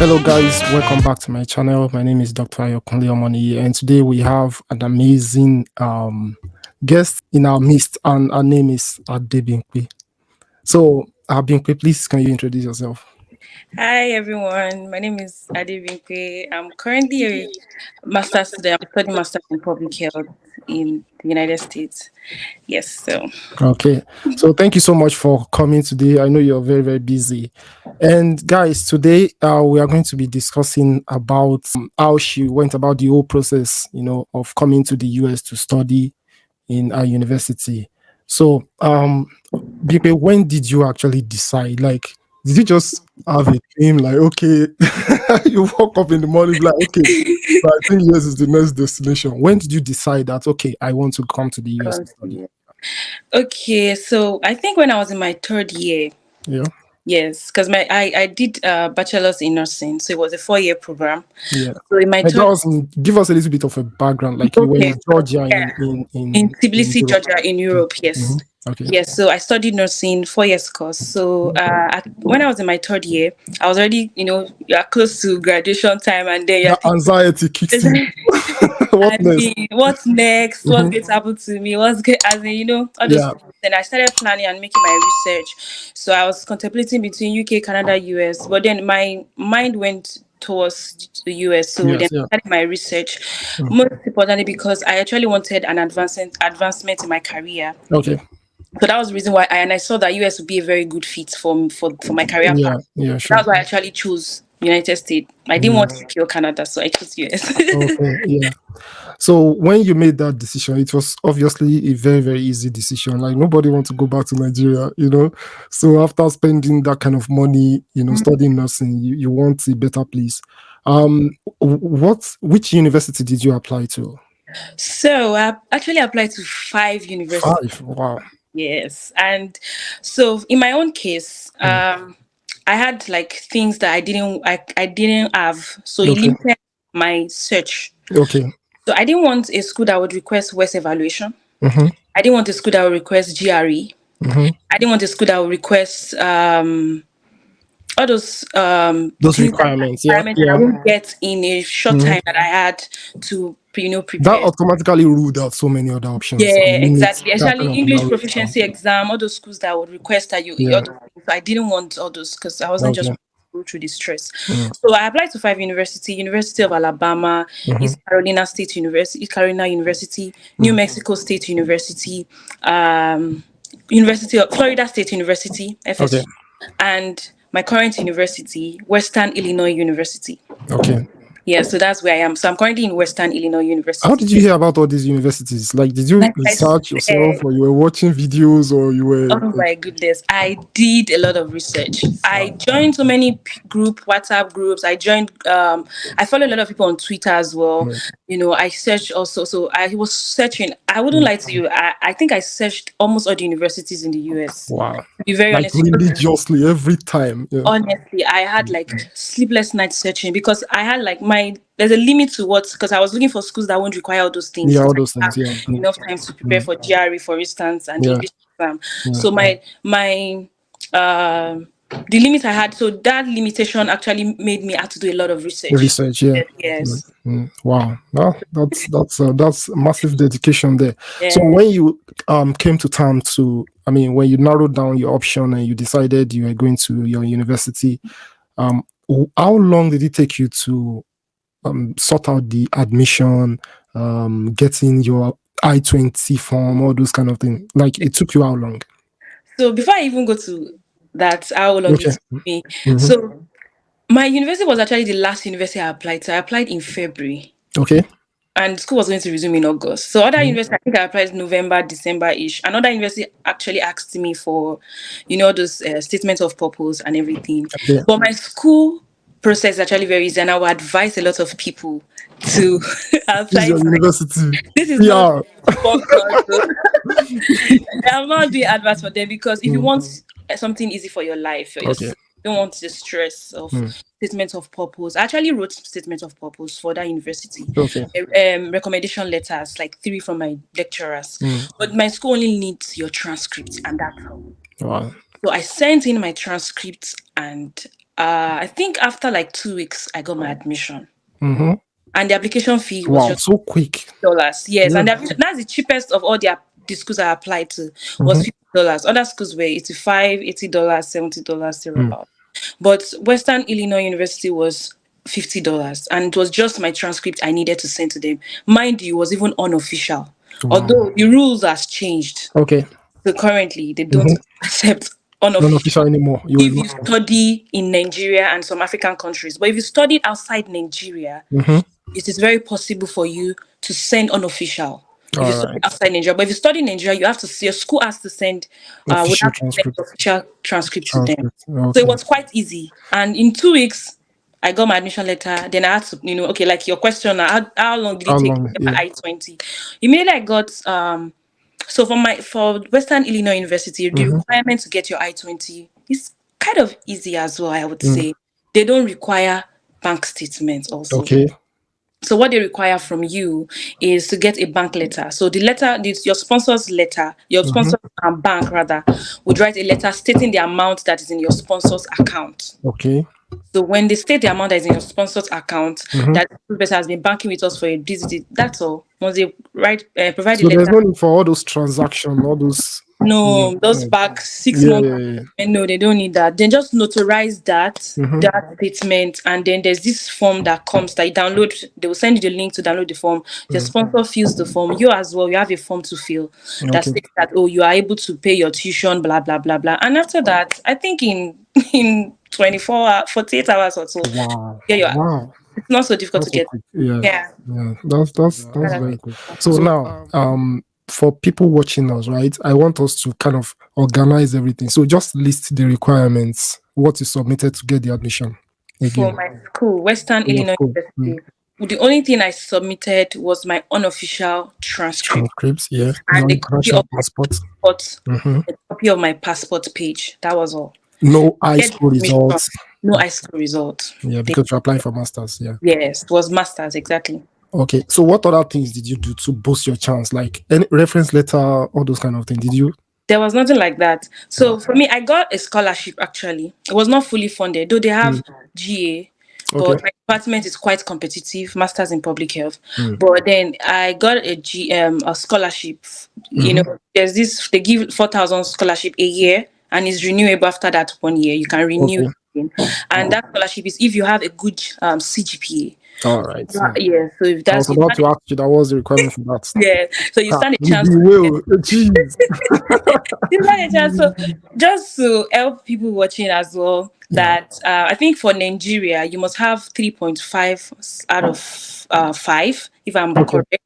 Hello guys, welcome back to my channel. My name is Dr. Ayokunle Omoni, and today we have an amazing guest in our midst, and her name is Adebimpe. So, Adebimpe, please can you introduce yourself? Hi everyone, my name is Adebimpe. I'm currently a master's student. I'm studying master's in public health in the United States. Yes, so Okay, so thank you so much for coming today. I know you're very, very busy. And guys, today we are going to be discussing about how she went about the whole process, of coming to the US to study in a university. So, Bipe, when did you actually decide? Like, did you just have a dream? Like, okay, you woke up in the morning, like, okay, so I think US is the next destination. When did you decide that, okay, I want to come to the US to study? okay, so I think when I was in my third year, Yeah. yes, because I did bachelor's in nursing, so it was a 4-year program. Yeah. So in my Like that third, was give us a little bit of a background. Like you were okay, in Georgia yeah, in in Tbilisi, Europe. Georgia, in Europe, yes. Mhm. Okay. Yes, so I studied nursing 4 years course. So when I was in my third year, I was already, you're close to graduation time, and then you're That anxiety kicks in. thinking, What I next? mean, what's next? What's Mhm. going to happen to me? What's good? As in, all those Yeah. things. Then I started planning and making my research. So I was contemplating between UK, Canada, US, but then my mind went towards the US. So then Yes. Yeah. I started my research, Mm. most importantly because I actually wanted an advancement in my career. Okay. So that was the reason why I saw that US would be a very good fit for my career path. Yeah. Yeah. So Sure. that's why I actually chose United States. I didn't Mm. want UK or Canada, so I chose US. Okay. Yeah. So when you made that decision, it was obviously a very, very easy decision. Like nobody wants to go back to Nigeria. So after spending that kind of money, studying nursing, you want a better place. Which university did you apply to? So I actually applied to 5 universities. 5. Wow. Yes, and so in my own case, Mm. I had like things that I didn't have, so it Okay. limited my search. Okay. So I didn't want a school that would request West evaluation. Mm-hmm. I didn't want a school that would request GRE. Mm-hmm. I didn't want a school that would request all those Those things that requirements. Yeah. environment that I Yeah. won't get in a short Mhm. time that I had to That prepare. automatically ruled out so many other options Yeah, and limits exactly. that Especially kind of English narrow it down. proficiency exam, all those schools that would request that Yeah. all those things. I didn't want all those because I wasn't just Okay. go through the stress. Mm. So I applied to 5 university: University of Alabama, Mm-hmm. East Carolina University, New Mm. Mexico State University, um, University of Florida State University, Okay. FSU, and my current university, Western Illinois University. Okay. Yeah, so that's where I am. So I'm currently in Western Illinois How University. did you hear about all these universities? Like, did you Like I research yourself, said, or you were watching videos, or you were? oh my goodness, I did a lot of research. I Wow. joined so many WhatsApp groups. I follow a lot of people on Twitter as well. Mm. I searched also. So I was searching. I wouldn't Mm. lie to you. I think I searched almost all the universities in the US. Wow. To be very Like honest, because religiously every time. Yeah. honestly, I had like sleepless nights searching because I had like there's a limit to what, because I was looking for schools that won't require all those things Yeah, because all I those have things. Yeah. Mm. enough time to prepare Mm. for GRE, for instance, and the Yeah. English exam. Yeah. So my um the limit I had, so that limitation actually made me have to do a lot of research. Research. Yeah. Mm. Yes. Mm. Wow. Well, that's massive dedication there. So Yeah. when you came to town when you narrowed down your option and you decided you were going to your university, how long did it take you to sort out the admission, getting your I-20 form, all those kind of things? Like it took you how long? So before I even go to that, how long it Okay. took me. Mm-hmm. So my university was actually the last university I applied to. I applied in February. Okay. And school was going to resume in August. So other Mhm. university, I think I applied November, December-ish. Another university actually asked me for, those statements of purpose and everything. Okay. But my school process is actually very easy, and I would advise a lot of people to This is apply your to. university. This is not PR. sponsored, though. I'm not doing advice for them because if you Mm. want something easy for your life, Okay. you don't want the stress of Mm. statement of purpose. I actually wrote statement of purpose for that university, Okay. recommendation letters, like 3 from my lecturers. Mm. But my school only needs your transcript, and that's all. Wow. So I sent in my transcript, and I think after like 2 weeks, I got my admission, Mm-hmm. and the application fee was Wow, just so quick. dollars. Yes, Yeah. and that's the cheapest of all the schools I applied to was Mm-hmm. $50. Other schools were 85, $80, $70 Mm. thereabout. But Western Illinois University was $50, and it was just my transcript I needed to send to them. Mind you, it was even unofficial, Wow. although the rules has changed. Okay. So currently, they don't Mm-hmm. accept Not official unofficial anymore. You if will you study in Nigeria and some African countries. But if you studied outside Nigeria, Mm-hmm. it is very possible for you to send unofficial if you All study right. outside Nigeria. But if you study in Nigeria, you have to see your school has to send would Official have to send transcript. official transcript to them. Transcript. So it Okay. was quite easy. And in 2 weeks, I got my admission letter. Then I had to, okay, like your question, how long did How it take to long? get my Yeah. I-20? Immediately I got so for Western Illinois University, the Mm-hmm. requirement to get your I-20 is kind of easy as well, I would Mm. say. They don't require bank statements also. Okay. So what they require from you is to get a bank letter. So the letter, your sponsor's letter, your Mm-hmm. sponsor bank rather, would write a letter stating the amount that is in your sponsor's account. Okay. So when they state the amount that is in your sponsor's account, Mm-hmm. that this person has been banking with us for a visit, that's all. Once they provide the So there's letter, no need for all those transactions, all those. Yeah. no, those back six Yeah. months. Yeah. Yeah. No, they don't need that. Then just notarize Mm-hmm. that statement, and then there's this form that comes that you download. They will send you the link to download the form. The Mm. sponsor fills the form. You as well, you have a form to fill that Okay. states that you are able to pay your tuition, blah blah blah blah. And after that, I think in in 24 hours, 48 hours or so, Wow. yeah, Wow. it's not so difficult to That's so get. quick. Yeah. Yeah. Yeah. That's That's very quick. So now, for people watching us, right? I want us to kind of organize everything. So just list the requirements, what is submitted to get the admission For again. my school, Western For your Illinois school. University. The only thing I submitted was my unofficial transcript Transcripts, yeah. and Your a copy international of my passport. passport, Mm-hmm. a copy of my passport page. That was all. No high Get the school admission. results. No high school result. Yeah, because you're applying for masters. Yeah. Yes, it was masters exactly. Okay. So what other things did you do to boost your chance? Like any reference letter, all those kind of things. Did you? There was nothing like that. So for me, I got a scholarship actually. It was not fully funded, though they have GA, Okay. but my department is quite competitive, masters in public health. Mm. But then I got a scholarship. There's this they give 4,000 scholarship a year, and it's renewable after that 1 year. You can renew Okay. it again. And that scholarship is if you have a good CGPA. All right. Yeah. Yeah, so if I that's was about to ask you that was the requirement for that. yeah, so you stand a You chance be to get will. Jeez. you stand a chance. So just to help people watching as well, Yeah. that I think for Nigeria you must have 3.5 out of 5, if I'm Okay. correct.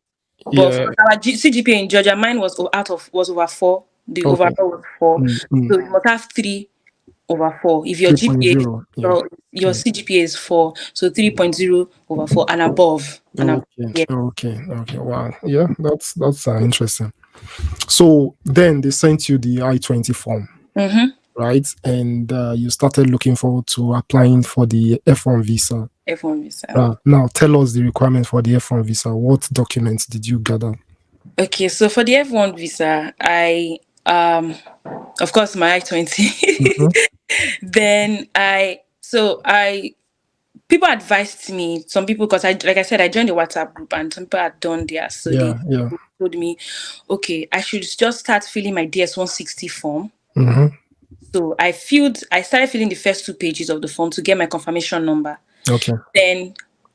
But Yeah. for our CGPA in Georgia, mine was over 4. The Okay. overall was 4. Mm. So you must have 3/4. If your GPA, 3.0. Yeah. so your CGPA is 4, so 3.0/4 and above. Okay. Yeah. Okay. Wow. Yeah. That's interesting. So then they sent you the I-20 form, Mm-hmm. right? And you started looking forward to applying for the F1 visa. F1 visa. Now tell us the requirement for the F1 visa. What documents did you gather? Okay, so for the F1 visa, I of course my I-20. Mhm. Then people advised me, some people, because like I said, I joined the WhatsApp group and some people had done theirs. So they Yeah. told me, okay, I should just start filling my DS-160 form. Mm-hmm. So I started filling the first 2 pages of the form to get my confirmation number. Okay. Then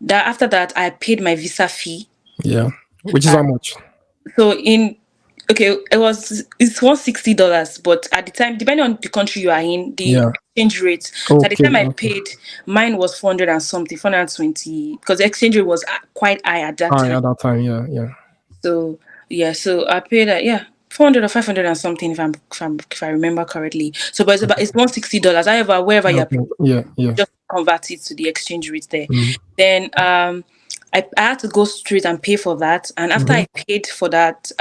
after that, I paid my visa fee. Yeah. Which is how much? So it's $160, but at the time, depending on the country you are in, the Yeah. exchange rate. So at the time I Okay. paid, mine was 400 and something, 420, because the exchange rate was quite high at that time. At that time, yeah. So yeah, so I paid 400 or 500 and something, if I remember correctly. So, but it's $160. However, wherever you're paying, Yeah. just convert it to the exchange rate there. Mm. Then I had to go straight and pay for that. And after I paid for that,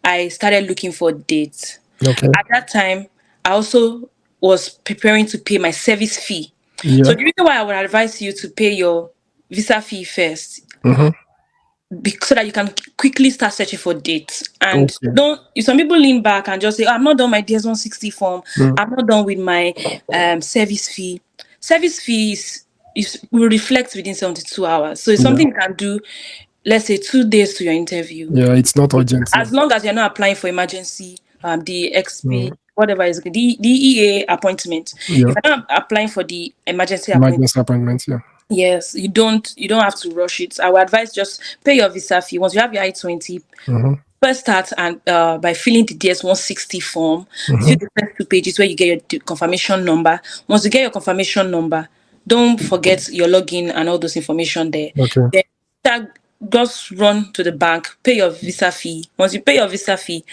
I started looking for dates. Okay. At that time, I also was preparing to pay my service fee. Yeah. So the reason why I would advise you to pay your visa fee first, so that you can quickly start searching for dates. And some people lean back and just say, I'm not done my DS-160 form. I'm not done with my service fee. service fees is will reflect within 72 hours. So it's Yeah. something you can do, let's say 2 days to your interview. Yeah. It's not urgent. Yeah. As long as you're not applying for emergency, the XP, Mm. whatever is the EA appointment. Yeah. If you're not applying for the emergency appointment, Emergency appointments. Yeah. yes, you don't have to rush it. I would advise just pay your visa fee. Once you have your I-20, Mm-hmm. first start and by filling the DS-160 form. Fill Mm-hmm. the first 2 pages where you get your confirmation number. Once you get your confirmation number, don't forget your login and all those information there. Okay. Then start, just run to the bank, pay your visa fee. Once you pay your visa fee,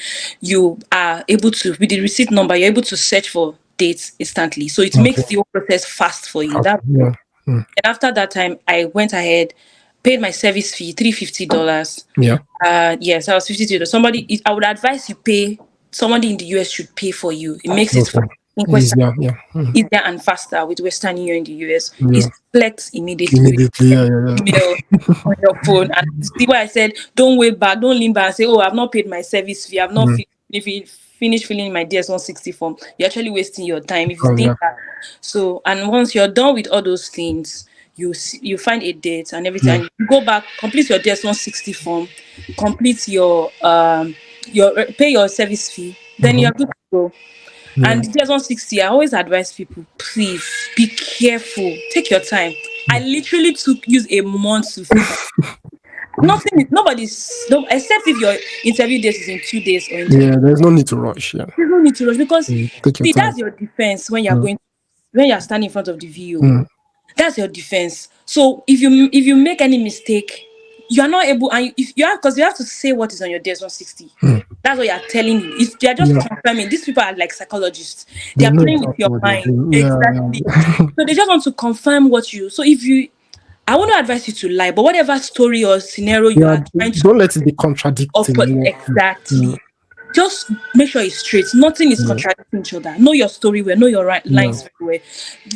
you are able to, with the receipt number, you're able to search for dates instantly. So it Okay. makes the whole process fast for you. Fast. That Yeah. Mm. and after that time, I went ahead, paid my service fee, $350. Yeah. Yes, I was $52. I would advise you pay. Somebody in the US should pay for you. It makes it Okay. in Western Easier. Yeah. Mm. easier and faster with Western Union in the US. It Yeah. reflects immediately with Immediately. Yeah. Yeah. Yeah. email on your phone. And see why I said don't wait back, don't lean back and say, oh, I've not paid my service fee. I've not Mm. if you finish filling my DS-160 form, you're actually wasting your time if you Oh, think yeah. that. So, and once you're done with all those things, you find a date and everything. Yeah. And you go back, complete your DS-160 form, complete your pay your service fee, then Mm-hmm. you're good to go. Yeah. And there's 160. I always advise people, please be careful. Take your time. I literally use a month to fill. Nothing. Nobody's no, except if your interview date is in 2 days or in 3 days. Yeah. There's no need to rush. Yeah. You don't need to rush because Mm. Take your see time. that's your defense Mm. when you're standing in front of the VO. Mm. That's your defense. So if you make any mistake, you are not able, and if you have, because you have to say what is on your DS 160. Mm. That's what you are telling you. If they are just Yeah. confirming, these people are like psychologists. They They are know playing with exactly your what they're mind. doing. Yeah. Exactly. Yeah. So they just want to confirm what you. So if you, I won't advise you to lie, but whatever story or scenario you Yeah. are trying to Don't let it be up contradicting. Yeah. Mm. exactly. Just make sure it's straight. Nothing is Yeah. contradicting each other. Know your story well. Know your Yeah. lines very well.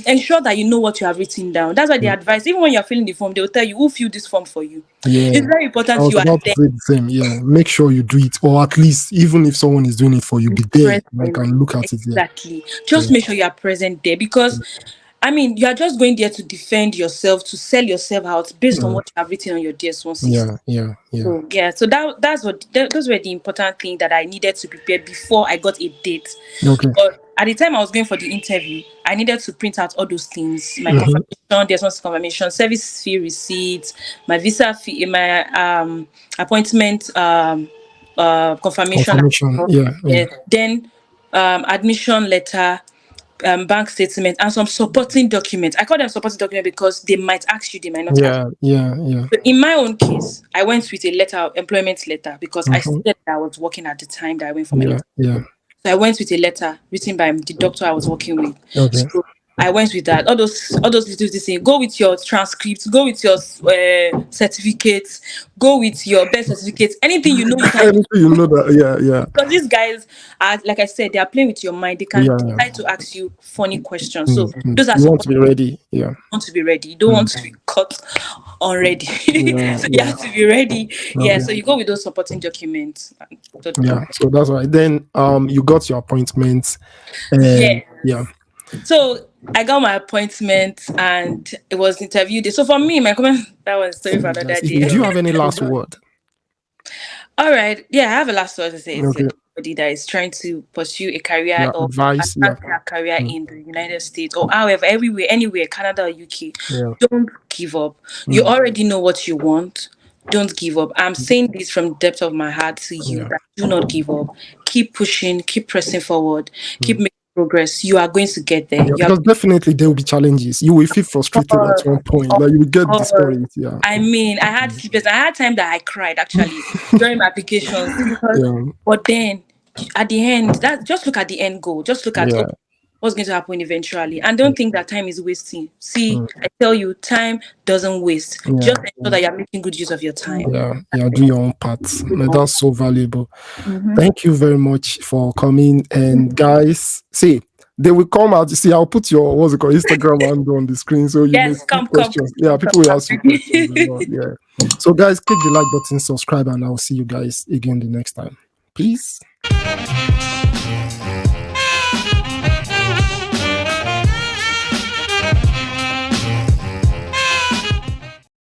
Ensure that you know what you have written down. That's why they Mm. advise. Even when you're filling the form, they will tell you who filled this form for you. Yeah. It's very I important was you are about to there say the same. Yeah. Make sure you do it, or at least even if someone is doing it for you, be there. I present. can look at it. Yeah. Exactly. Just Yeah. make sure you are present there because I mean, you are just going there to defend yourself, to sell yourself out based on Mm. what you have written on your DS-160. Yeah. Yeah. Yeah. So yeah, so those were the important things that I needed to prepare before I got a date. Okay. But at the time I was going for the interview, I needed to print out all those things: my Mm-hmm. confirmation, there's one confirmation, service fee receipt, my visa fee, my appointment confirmation, Confirmation. Yeah. Yeah. then admission letter, bank statement, and some supporting documents. I call them supporting documents because they might ask you, they might not ask. Yeah. Yeah. Yeah. So in my own case, I went with a letter, employment letter, because I Mm-hmm. said that I was working at the time that I went for my Yeah. interview. Yeah. So I went with a letter written by the doctor I was working with. Okay. So I went with that. All those little things. Go with your transcripts. Go with your certificates. Go with your birth certificates. Anything you know you can. Anything you know that. Yeah. Yeah. Because these guys are, like I said, they are playing with your mind. They can Yeah. Yeah. decide to ask you funny questions. Mm. So Mm. those are You want supposed to be ready. Yeah. want to be ready. You don't Mm. want to be caught already. Yeah. So you Yeah. have to be ready. Yeah. Okay. So you go with those supporting documents. Yeah. So that's why. Then you got your appointment, Yeah. and yeah. So I got my appointment and it was interview day. So for me, my comment that was story for another Yes. day. Do you have any last word? All right. Yeah, I have a last word to say to Okay. anybody that is trying to pursue a career Yeah. or Advice. Yeah. advance their career Mm. in the United States or however, everywhere, anywhere, Canada or UK. Yeah. Don't give up. You Mm. already know what you want. Don't give up. I'm saying this from the depth of my heart to you Yeah. that do not give up. Keep pushing, keep pressing forward, keep Mm. making progress. You are going to get there. Yeah, You are because definitely there will be challenges. You will feel frustrated at one point. of Like you will get course. discouraged. Yeah. I mean, I had sleepless. I had time that I cried actually during my applications because, Yeah. but then at the end, that just look at the end goal. Just look at Yeah. okay, what's going to happen eventually, and don't think that time is wasting. See, Mm. I tell you, time doesn't waste. Yeah. Just ensure that you're making good use of your time. Yeah. Yeah. Do your own part. Man, that's so valuable. Mhm. Thank you very much for coming. And guys, see, they will come out. See, I'll put your what's it called Instagram handle on the screen so you may Yes, see come, come, questions. Yeah, come, people will come. ask you questions as well. Yeah. So guys, click the like button, subscribe, and I'll see you guys again the next time. Peace.